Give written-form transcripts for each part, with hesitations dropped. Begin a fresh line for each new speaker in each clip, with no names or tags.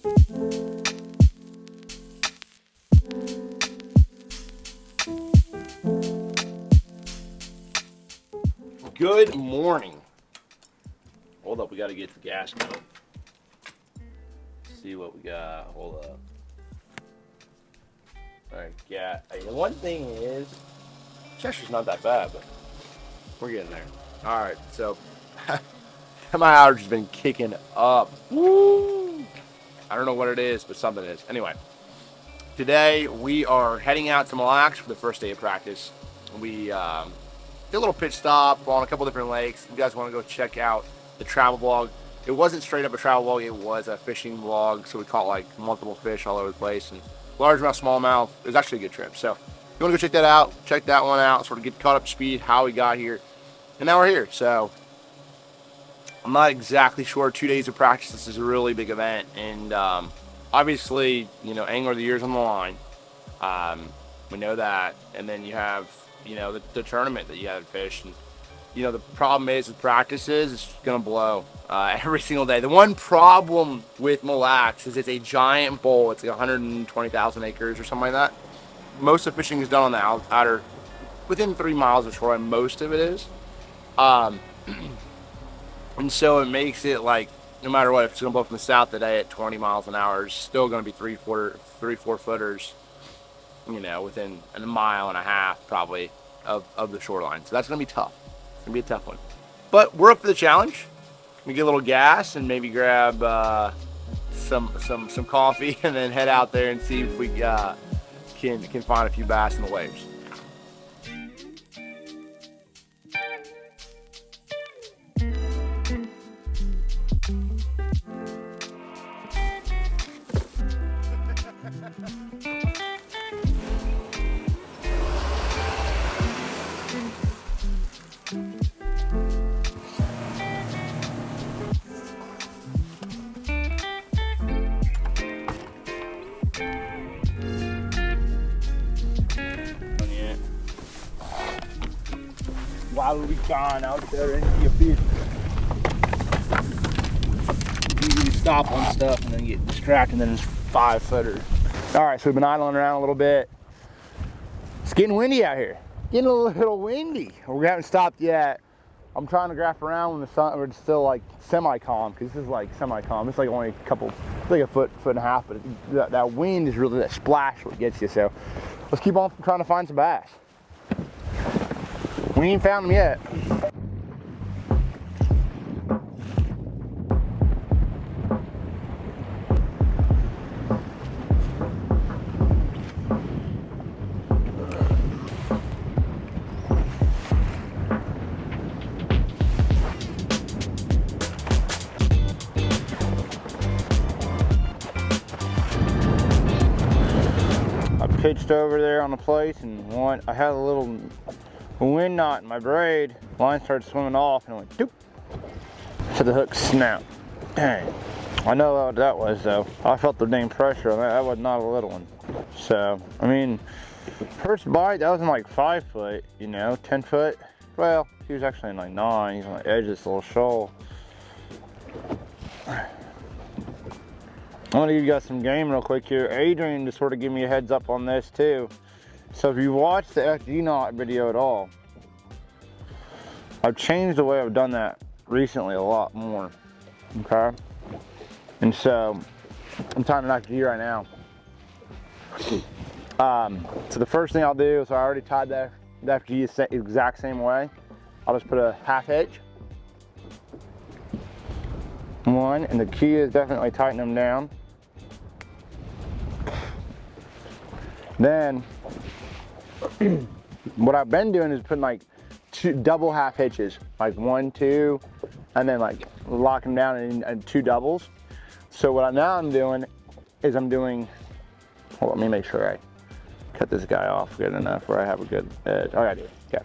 Good morning. Hold up, we gotta get the gas going. See what we got. Hold up. Alright, yeah. The one thing is, Chester's not that bad, but we're getting there. Alright, so my allergy's been kicking up. Woo! I don't know what it is, but something is. Anyway, today we are heading out to Mille for the first day of practice. We did a little pit stop on a couple different lakes. If you guys want to go check out the travel vlog. It wasn't straight up a travel vlog, it was a fishing vlog, so we caught like multiple fish all over the place, and largemouth, smallmouth. It was actually a good trip. So if you want to go check that out, check that one out, sort of get caught up to speed, how we got here. And now we're here. So I'm not exactly sure. 2 days of practice. This is a really big event, and obviously, you know, Angler of the Year's on the line. We know that, and then you have, you know, the tournament that you had to fish. And you know, the problem is with practices, it's gonna blow every single day. The one problem with Mille is it's a giant bowl. It's like 120,000 acres or something like that. Most of the fishing is done on the outer, within 3 miles of shoreline. Most of it is, and so it makes it like no matter what, if it's gonna blow from the south today at 20 miles an hour, it's still gonna be 3-4 footers, you know, within a mile and a half probably of the shoreline. So that's gonna be tough. It's gonna be a tough one, but we're up for the challenge. We get a little gas and maybe grab some coffee, and then head out there and see if we can find a few bass in the waves. While we gone out there and see a fish, you stop on stuff and then get distracted, and then it's 5 footers. All right, so we've been idling around a little bit. It's getting windy out here. Getting a little windy. We haven't stopped yet. I'm trying to graph around when the sun, or it's still like semi-calm, because this is like semi-calm. It's like only a couple, it's like a foot and a half, but that wind is really, that splash what gets you. So let's keep on trying to find some bass. We ain't found them yet. I pitched over there on the place, and I had a little wind knot in my braid. Line started swimming off and it went doop to the hook snap. Dang. I know what that was though. I felt the dang pressure on that. That was not a little one. So, I mean, first bite, that was in like 5 foot, you know, 10 foot. Well, he was actually in like 9. He's on the edge of this little shoal. I'm gonna give you guys some game real quick here. Adrian just sort of give me a heads up on this too. So if you watch the FG knot video at all, I've changed the way I've done that recently a lot more, okay? And so I'm tying an FG right now. So the first thing I'll do is I already tied the FG the exact same way. I'll just put a half hitch. One, and the key is definitely tighten them down. Then what I've been doing is putting like 2 double half hitches, like 1, 2, and then like locking them down in 2 doubles. So what I'm doing is hold on, let me make sure I cut this guy off good enough where I have a good edge. Oh, I do, okay.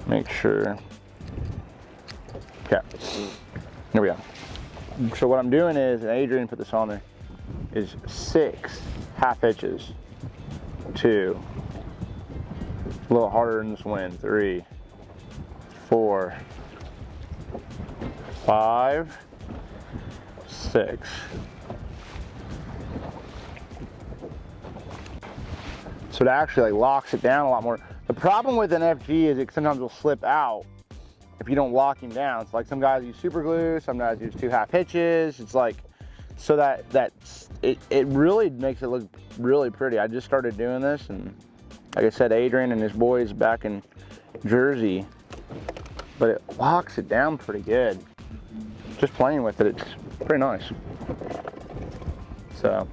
Make sure, okay, here we go. So what I'm doing is, and Adrian put this on there, is 6 half hitches. 2, a little harder in this wind, 3, 4, 5, 6.
So it actually like locks it down a lot more. The problem with an FG is it sometimes will slip out if you don't lock him down. So like some guys use super glue, some guys use 2 half hitches. It's like, so that it really makes it look really pretty. I just started doing this, and like I said, Adrian and his boys back in Jersey, but it locks it down pretty good. Just playing with it, it's pretty nice. So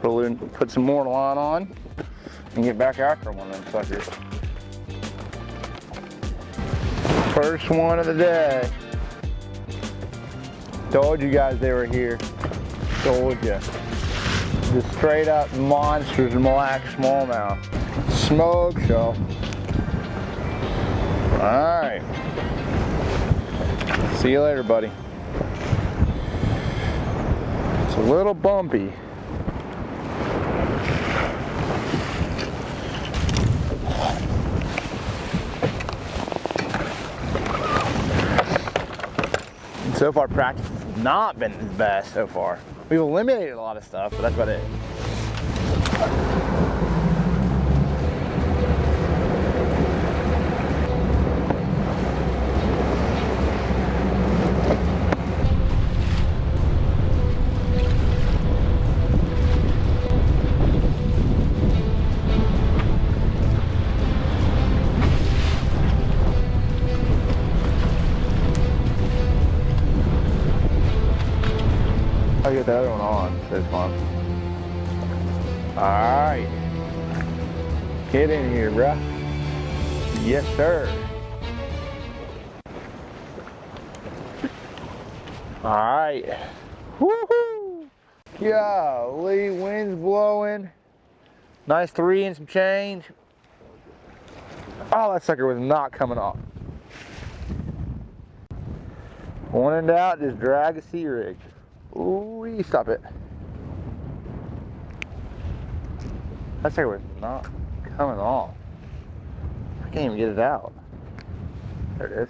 put some more line on and get back after one of them suckers. First one of the day. Told you guys they were here. Told you. Just straight up monsters in black smallmouth. Smoke show. Alright. See you later, buddy. It's a little bumpy. So far, practice has not been the best so far. We've eliminated a lot of stuff, but that's about it. I'll get the other one on, so it's fun. Alright. Get in here, bruh. Yes, sir. Alright. Woohoo! Golly, wind's blowing. Nice 3 and some change. Oh, that sucker was not coming off. When in doubt, just drag a sea rig. Ooh, stop it. That sucker was not coming off. I can't even get it out. There it is.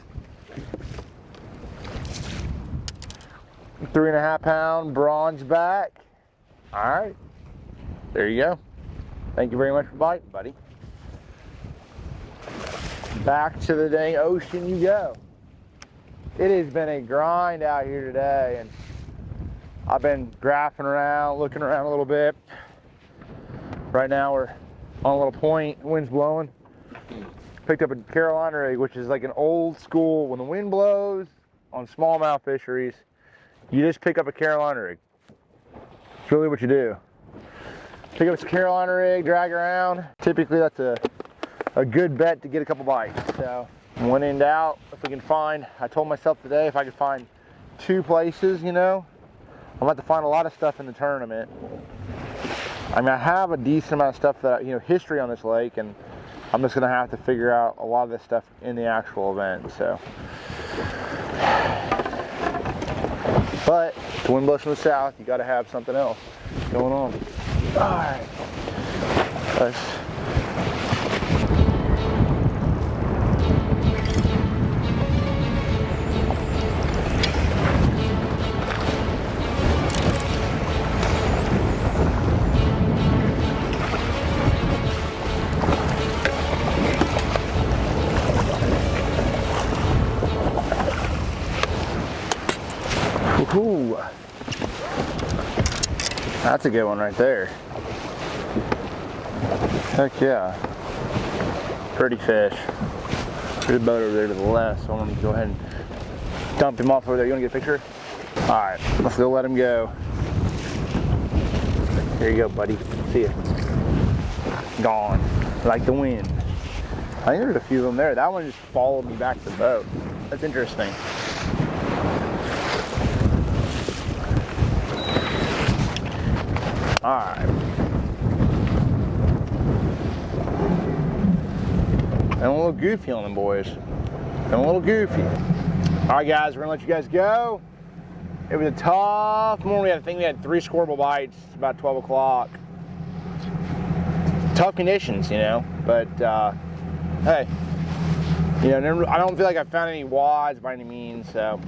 3.5 pound bronze back. Alright. There you go. Thank you very much for biting, buddy. Back to the dang ocean you go. It has been a grind out here today, and I've been graphing around, looking around a little bit. Right now we're on a little point, wind's blowing. Picked up a Carolina rig, which is like an old school, when the wind blows on smallmouth fisheries, you just pick up a Carolina rig. It's really what you do. Pick up a Carolina rig, drag around. Typically that's a good bet to get a couple bites. So when in doubt, if we can find, I told myself today, if I could find 2 places, you know, I'm about to find a lot of stuff in the tournament. I mean, I have a decent amount of stuff that, you know, history on this lake, and I'm just gonna have to figure out a lot of this stuff in the actual event, so. But, if the wind blows from the south, you gotta have something else going on. All right, let's. Ooh, that's a good one right there. Heck yeah. Pretty fish. There's a boat over there to the left, so I'm gonna go ahead and dump him off over there. You wanna get a picture? All right, let's go let him go. There you go, buddy. See ya. Gone, like the wind. I think there's a few of them there. That one just followed me back to the boat. That's interesting. All right. And a little goofy on them, boys. And a little goofy. All right, guys, we're gonna let you guys go. It was a tough morning. I think we had 3 scoreable bites. It's about 12 o'clock. Tough conditions, you know, but hey, you know, I don't feel like I found any wads by any means, so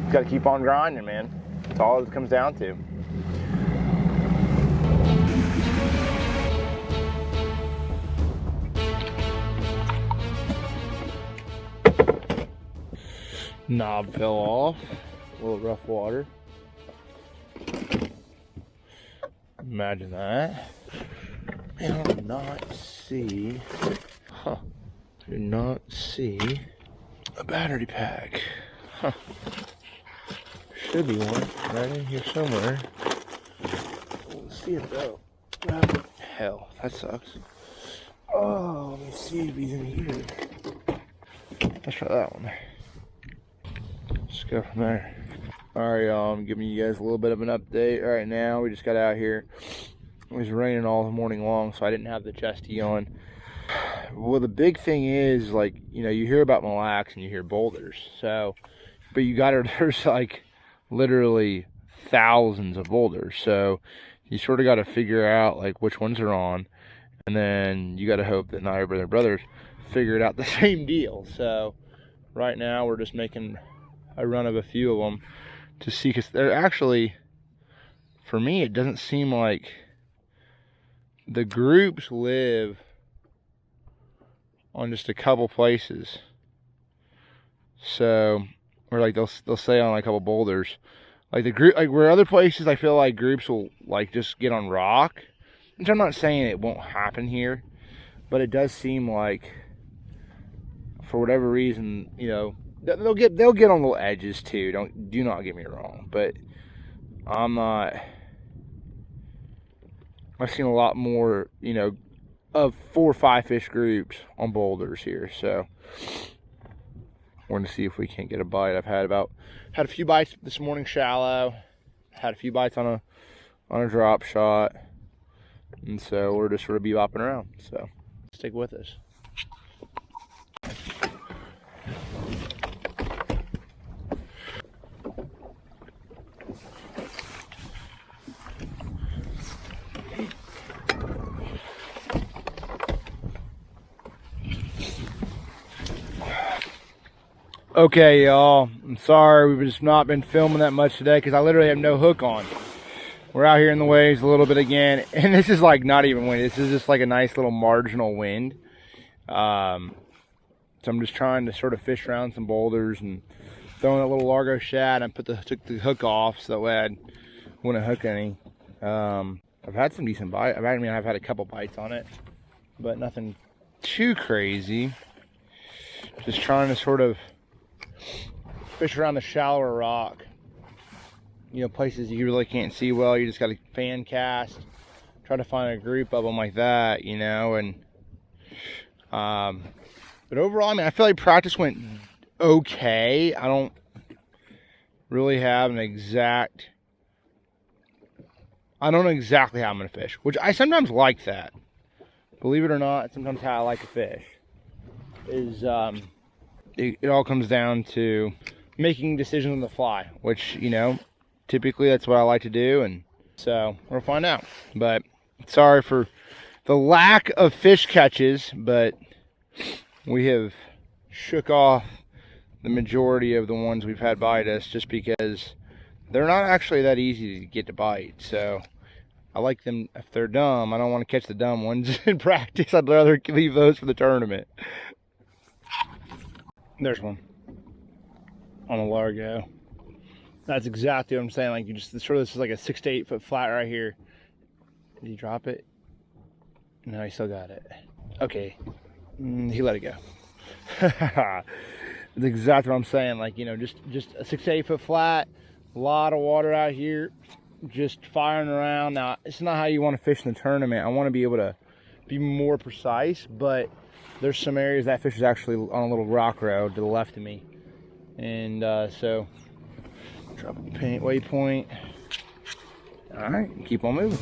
got to keep on grinding, man. That's all it comes down to. Knob fell off. A little rough water. Imagine that. I do not see. Huh. Do not see a battery pack. Huh. Should be one right in here somewhere. Let's see it though. Hell, that sucks. Oh, let me see if he's in here. Let's try that one. Let's go from there. Alright, y'all, I'm giving you guys a little bit of an update right now. We just got out here. It was raining all the morning long, so I didn't have the chesty on. Well, the big thing is, like, you know, you hear about Mille and you hear boulders. So, but you got to, there's like literally thousands of boulders. So you sort of got to figure out like which ones are on. And then you got to hope that not every brothers figured out the same deal. So right now we're just making a run of a few of them to see, because they're actually, for me, it doesn't seem like the groups live on just a couple places. So, or like they'll stay on like a couple boulders. Like the group, like where other places I feel like groups will like just get on rock. Which I'm not saying it won't happen here, but it does seem like for whatever reason, you know, they'll get on little edges too. Do not get me wrong, but I've seen a lot more, you know, of 4 or 5 fish groups on boulders here. So we're gonna see if we can't get a bite. I've had a few bites this morning shallow, had a few bites on a drop shot, and so we're just sort of bebopping around. So stick with us. Okay, y'all, I'm sorry we've just not been filming that much today because I literally have no hook on. We're out here in the waves a little bit again, and this is like not even wind. This is just like a nice little marginal wind. So I'm just trying to sort of fish around some boulders and throwing a little Largo shad and took the hook off so that way I wouldn't hook any. I've had some decent bites. I mean, I've had a couple bites on it, but nothing too crazy. Just trying to sort of fish around the shallower rock, you know, places you really can't see well. You just got to fan cast, try to find a group of them like that, you know. And but overall, I mean, I feel like practice went okay. I don't really have an exact, I don't know exactly how I'm gonna fish, which I sometimes like that. Believe it or not, sometimes how I like to fish is it all comes down to making decisions on the fly, which, you know, typically that's what I like to do, and so we'll find out. But sorry for the lack of fish catches, but we have shook off the majority of the ones we've had bite us just because they're not actually that easy to get to bite. So I like them. If they're dumb, I don't want to catch the dumb ones in practice. I'd rather leave those for the tournament. There's one on a Largo. That's exactly what I'm saying. Like, you just sort of, this is like a 6 to 8 foot flat right here. Did he drop it? No, he still got it. Okay, he let it go. That's exactly what I'm saying. Like, you know, just a 6 to 8 foot flat, a lot of water out here, just firing around. Now, it's not how you want to fish in the tournament. I want to be able to be more precise, but there's some areas that fish is actually on a little rock road to the left of me. And so, drop a paint waypoint. All right, keep on moving.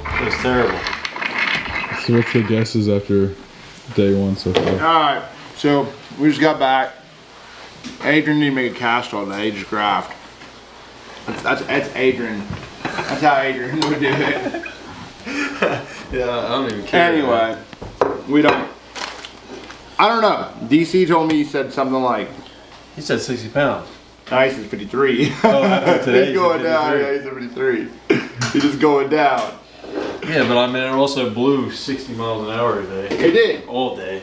It was terrible.
So what's the guesses after day one so far?
Alright, so we just got back. Adrian didn't make a cast all day, he just graphed. That's Adrian. That's how Adrian would do it.
Yeah, I don't even care.
Anyway, I don't know. DC told me he said something like,
He said 60 pounds.
no, he said 53.
Oh, after today
he's going down.
53.
Yeah, he said 53. He's just going down.
Yeah, but I mean, it also blew 60 miles an hour today.
It did.
All day.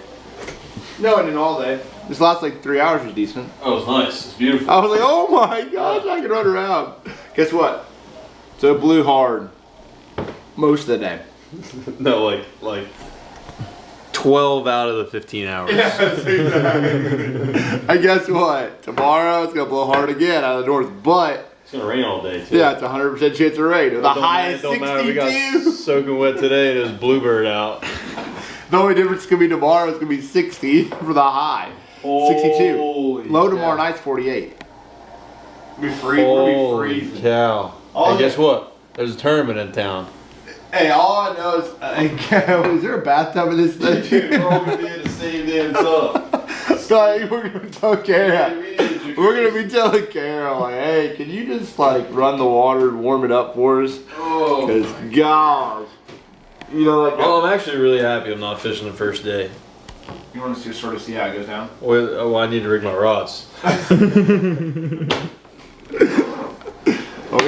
No, it didn't all day. This last like 3 hours was decent.
Oh, it was nice. It's beautiful.
I was like, oh my gosh, I can run around. Guess what? So it blew hard most of the day.
No, like 12 out of the 15 hours.
Yes, exactly. And guess what? Tomorrow it's gonna blow hard again out of the north, but
It's gonna rain all day too.
yeah, it's 100% chance of rain. The high is 62.
We got soaking wet today and there's bluebird out.
The only difference is gonna be tomorrow. It's gonna be 60 for the high. 62. Low tomorrow night's 48. We'll be freezing.
Cow. And guess what? There's a tournament in town.
Hey, all I know is, is there a bathtub in this thing?
Dude, we're all gonna be in the same damn tub.
Like, we're gonna tell Carol. We're gonna be telling Carol, like, hey, can you just like run the water and warm it up for us?
Oh.
Cause gosh, you know, like.
Well, I'm actually really happy I'm not fishing the first day.
You want to just sort of see how it goes down?
Well, I need to rig my rods.
Okay.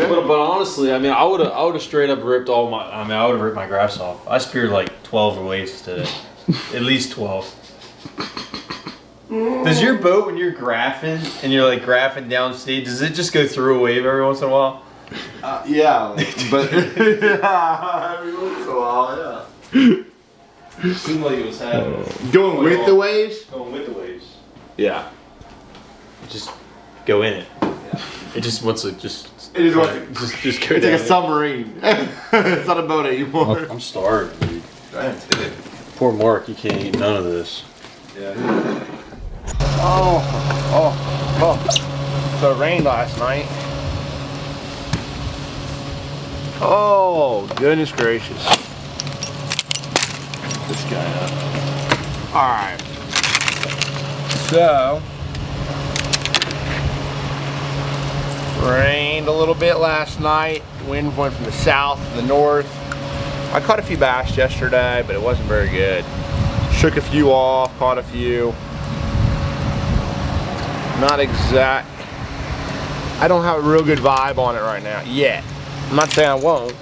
But honestly, I mean, I would have straight up ripped all my. I mean, I would have ripped my graphs off. I speared like 12 waves today, at least 12. Does your boat, when you're graphing and you're like graphing downstate, does it just go through a wave every once in a while?
Yeah, but yeah, every once in a while, yeah.
It seemed like it was happening.
Going with the waves?
Going with the waves.
Yeah.
Just go in it. Yeah. It just wants to just.
It is what
just go
it's
down
like a submarine. It's not a boat anymore.
I'm starved, dude. Poor Mark, you can't eat none of this.
Yeah.
So it rained last night. Oh, goodness gracious.
This guy up.
Alright. So, rained a little bit last night. Wind went from the south to the north. I caught a few bass yesterday, but it wasn't very good. Shook a few off, caught a few. Not exact. I don't have a real good vibe on it right now, yet. I'm not saying I won't,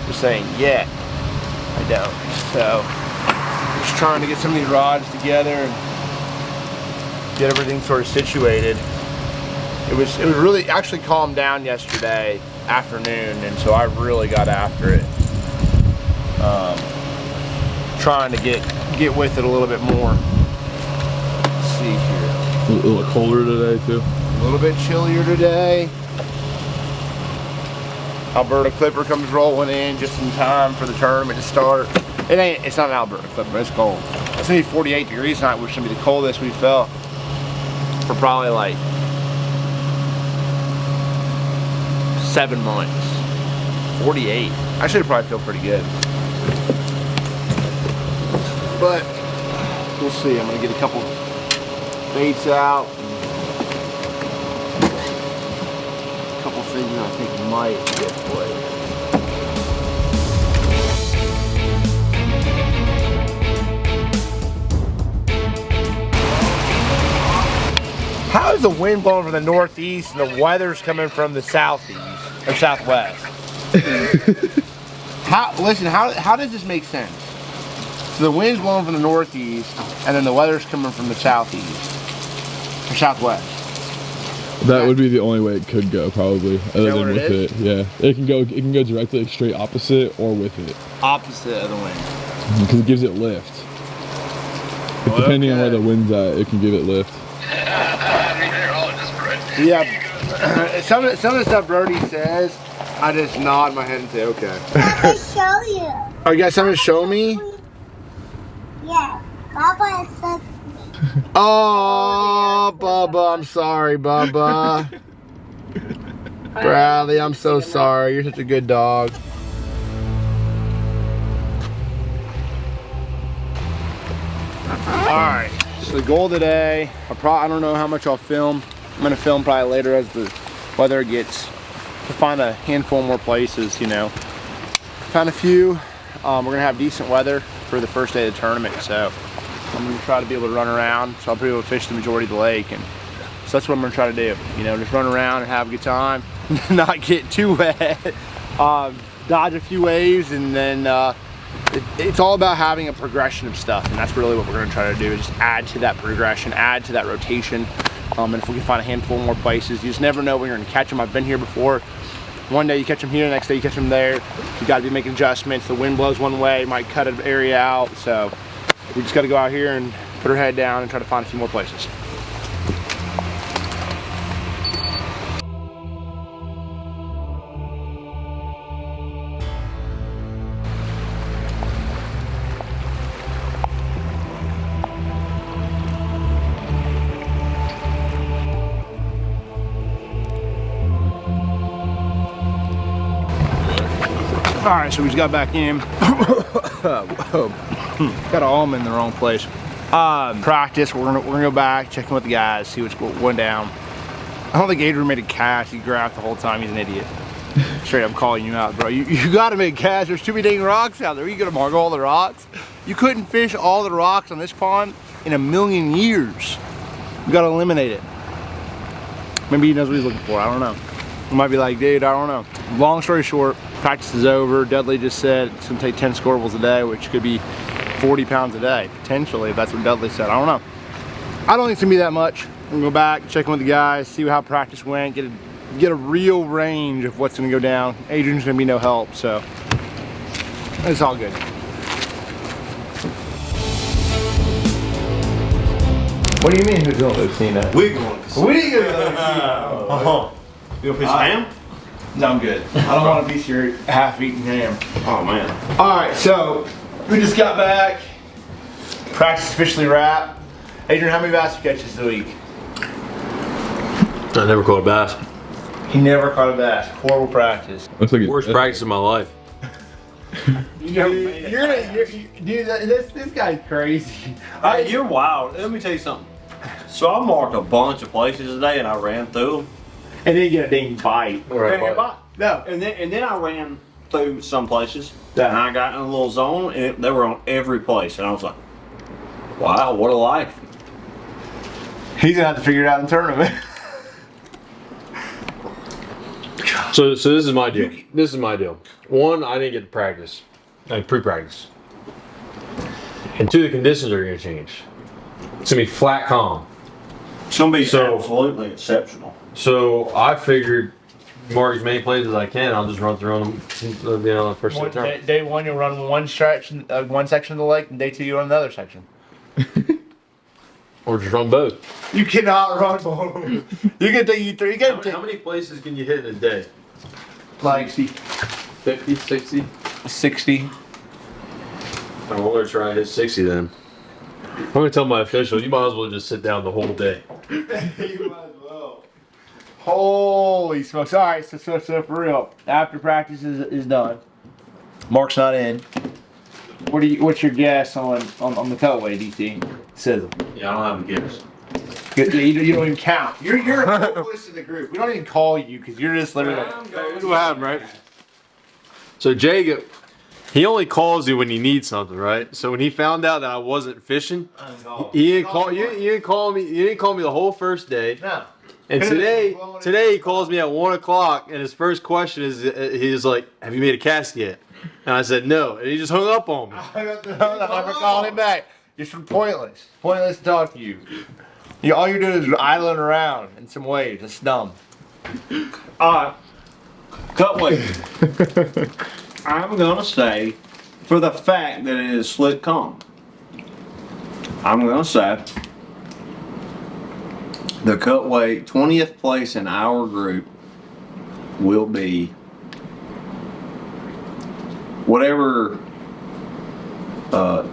just saying yet. I don't. So, just trying to get some of these rods together and get everything sort of situated. It was really actually calmed down yesterday afternoon, and so I really got after it. Trying to get with it a little bit more. Let's see here.
A little colder today too.
A little bit chillier today. Alberta Clipper comes rolling in just in time for the tournament to start. It's not an Alberta Clipper, it's cold. It's gonna be 48 degrees tonight, which is gonna be the coldest we've felt for probably like 7 months. 48. Actually, it'd probably feel pretty good. But we'll see. I'm gonna get a couple baits out. A couple things that I think might get played. How is the wind blowing from the northeast and the weather's coming from the southeast or southwest? How does this make sense? So the wind's blowing from the northeast and then the weather's coming from the southeast or southwest.
That would be the only way it could go, probably, other than with
it.
Yeah, it can go directly like, straight opposite or with it.
Opposite of the wind.
Because it gives it lift. Depending on where the wind's at, it can give it lift.
Yeah, some of the stuff Brody says, I just nod my head and say, okay.
I can show you.
Oh, you got something to show me?
Yeah. Papa said.
Oh, Bubba, I'm sorry, Bubba. Bradley, I'm so sorry. You're such a good dog. Alright, so the goal today, I don't know how much I'll film. I'm going to film probably later as the weather gets, to find a handful more places, you know. Found a few. We're going to have decent weather for the first day of the tournament, so I'm going to try to be able to run around, so I'll be able to fish the majority of the lake, and so that's what I'm going to try to do. You know, just run around and have a good time, not get too wet. dodge a few waves, and then it's all about having a progression of stuff, and that's really what we're going to try to do, is just add to that progression, add to that rotation. And if we can find a handful more places, you just never know when you're going to catch them. I've been here before. One day you catch them here, the next day you catch them there. You got to be making adjustments. The wind blows one way, might cut an area out, so we just got to go out here and put our head down and try to find a few more places. All right, so we just got back in. Got all of them in the wrong place. Practice, we're gonna go back, check in with the guys, see what's going down. I don't think Adrian made a cast. He grabbed the whole time. He's an idiot. Straight up calling you out, bro. You gotta make a cast. There's too many dang rocks out there. You gonna mark all the rocks? You couldn't fish all the rocks on this pond in a million years. You gotta eliminate it. Maybe he knows what he's looking for. I don't know. He might be like, dude, I don't know. Long story short, practice is over. Dudley just said it's gonna take 10 scorables a day, which could be 40 pounds a day, potentially, if that's what Dudley said. I don't know. I don't think it's gonna be that much. I'm gonna go back, check in with the guys, see how practice went, get a real range of what's gonna go down. Adrian's gonna be no help, so it's all good. What do you mean who's going to Lucina?
We're going to
We didn't go to Lucina.
You want a piece of ham?
No, I'm good. I don't want a piece of your half-eaten ham.
Oh man.
All right, so we just got back. Practice officially wrapped. Adrian, how many bass you catch this week?
I never caught a bass.
He never caught a bass. Horrible practice.
Looks like
Worst practice of my life.
Dude, this guy's crazy.
Hey, you're wild. Let me tell you something. So I marked a bunch of places today, and I ran through them.
And then you get a dang bite. No.
And then I ran through some places,
Yeah.
and I got in a little zone, and they were on every place, and I was like, "Wow, what a life!"
He's gonna have to figure it out in tournament.
So this is my deal. This is my deal. One, I didn't get to practice, like pre-practice. And two, the conditions are gonna change. It's gonna be flat calm.
It's gonna be
So-
absolutely exceptional.
So I figured mark as many plays as I can. I'll just run through them, the first time.
Day one, you'll run one stretch, one section of the lake, and day two, you run another section.
Or just run both.
You cannot run both. You can take you three. You can
How many places can you hit in a day?
like
50, 60?
60.
I'm gonna try to hit 60 then. I'm gonna tell my official, you might as well just sit down the whole day.
You might as well. Holy smokes! All right, so for real, after practice is done, Mark's not in. What's your guess on the cutaway, DT? Sizzle.
Yeah, I don't have a guess.
You don't even count. You're a hopeless in the group. We don't even call you because you're just literally.
Look what happened, right? So Jay, he only calls you when you need something, right? So when he found out that I wasn't fishing, he didn't call you. You didn't call me. You didn't call me the whole first day.
No.
And today he calls me at 1 o'clock, and his first question is, he's like, "Have you made a cast yet?" And I said no, and he just hung up on me.
I never called him back. Just pointless. Pointless to talk to you. All you're doing is idling around in some waves. It's dumb.
Cut weight. I'm gonna say, for the fact that it is slick calm, I'm gonna say the cut weight 20th place in our group will be whatever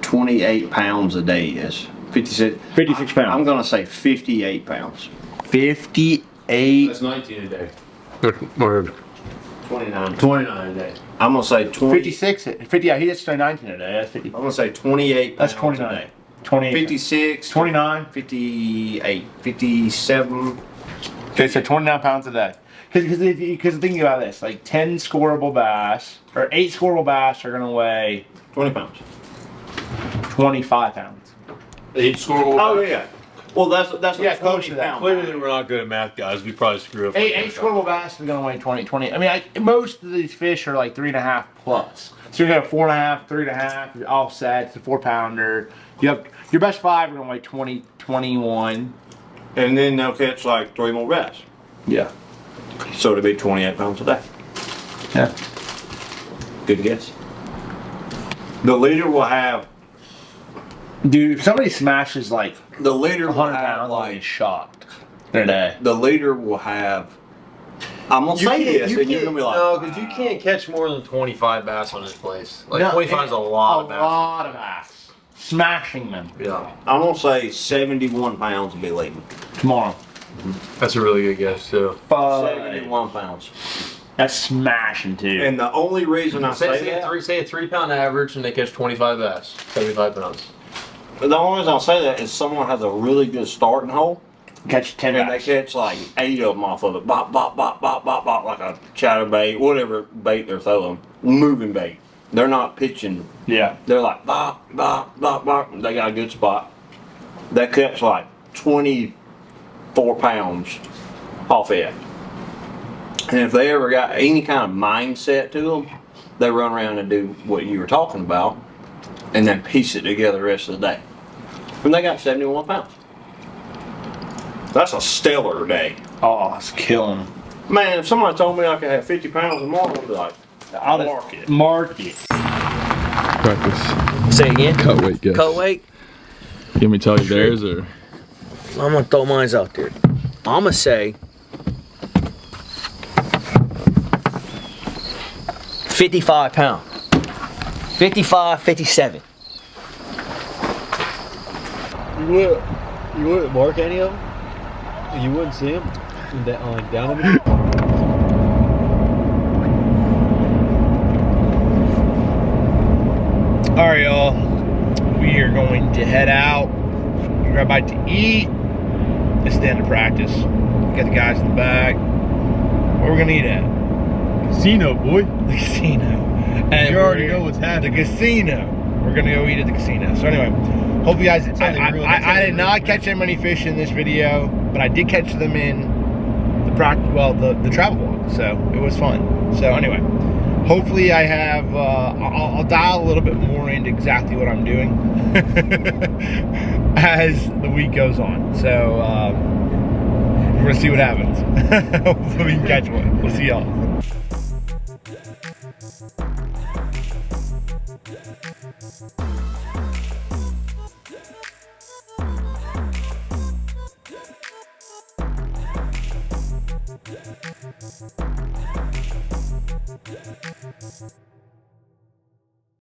28 pounds a day is. 56
56 pounds.
I'm gonna say 58 pounds.
58.
That's 19 a day. Or
29.
29 a day.
I'm gonna say 20.
56. 50. Yeah, he gets to 19 a day. That's 50.
I'm gonna say 28
That's
pounds
29.
a day.
28.
56,
29.
58, 57.
Okay, so 29 pounds a day. Because think about this, like 10 scoreable bass, or 8 scoreable bass are gonna weigh
20 pounds.
25 pounds.
Each score.
Oh yeah. Well, that's
Yeah,
a
close
20
to that.
pound.
Clearly, we're not good at math, guys. We probably screw up.
Eight swivel bass is gonna weigh 20. I mean, most of these fish are like 3.5 plus. So you're gonna have 4.5, 3.5, you're all set. It's a 4-pounder. You have your best 5 are gonna weigh 20, 21.
And then they'll catch like 3 more bass.
Yeah.
So it'll be 28 pounds a day.
Yeah.
Good guess. The leader will have.
Dude, if somebody smashes like
The leader will
100
have
pounds, I'll be
like.
shocked in a day.
The leader will have. I'm gonna say this, and you're gonna be like,
no, because you can't catch more than 25 bass on this place. Like
No,
25 is a lot of
A
bass.
lot of bass. Smashing them
Yeah,
I'm gonna say 71 pounds will be leaving.
tomorrow.
that's a really good guess too.
71 pounds.
That's smashing too.
And the only reason I say that,
Say a 3-pound average, and they catch 25 bass, 75 pounds.
the only reason I say that is someone has a really good starting hole,
Catch 10
and they
bass.
catch like 8 of them off of it, bop, bop, bop, bop, bop, bop, like a chatterbait, whatever bait they're throwing, moving bait. They're not pitching.
Yeah.
They're like bop, bop, bop, bop. They got a good spot. They catch like 24 pounds off it. And if they ever got any kind of mindset to them, they run around and do what you were talking about, and then piece it together the rest of the day. And they got 71 pounds. That's a stellar day.
Oh, it's killing them.
Man, if somebody told me I could have 50 pounds or more, I'd be like, I'll mark it.
Mark it.
Practice.
Say again.
Cut weight guess.
Cut weight.
You want me to tell you theirs or?
I'm gonna throw mine out there. I'm gonna say 55 pounds. 55, 57.
You wouldn't mark any of them? You wouldn't see them? Like down a bit?
Alright, y'all. We are going to head out. We're about to eat. It's the end of practice. Got the guys in the back. Where are we gonna eat at?
Casino, boy.
The casino. And
You already know what's happening.
The casino. We're gonna go eat at the casino. So anyway, hope you guys. I did not catch that many fish in this video, but I did catch them in the the travel vlog. So it was fun. So anyway, hopefully I have. I'll dial a little bit more into exactly what I'm doing as the week goes on. So we're gonna see what happens. Hopefully we can catch one. We'll see y'all.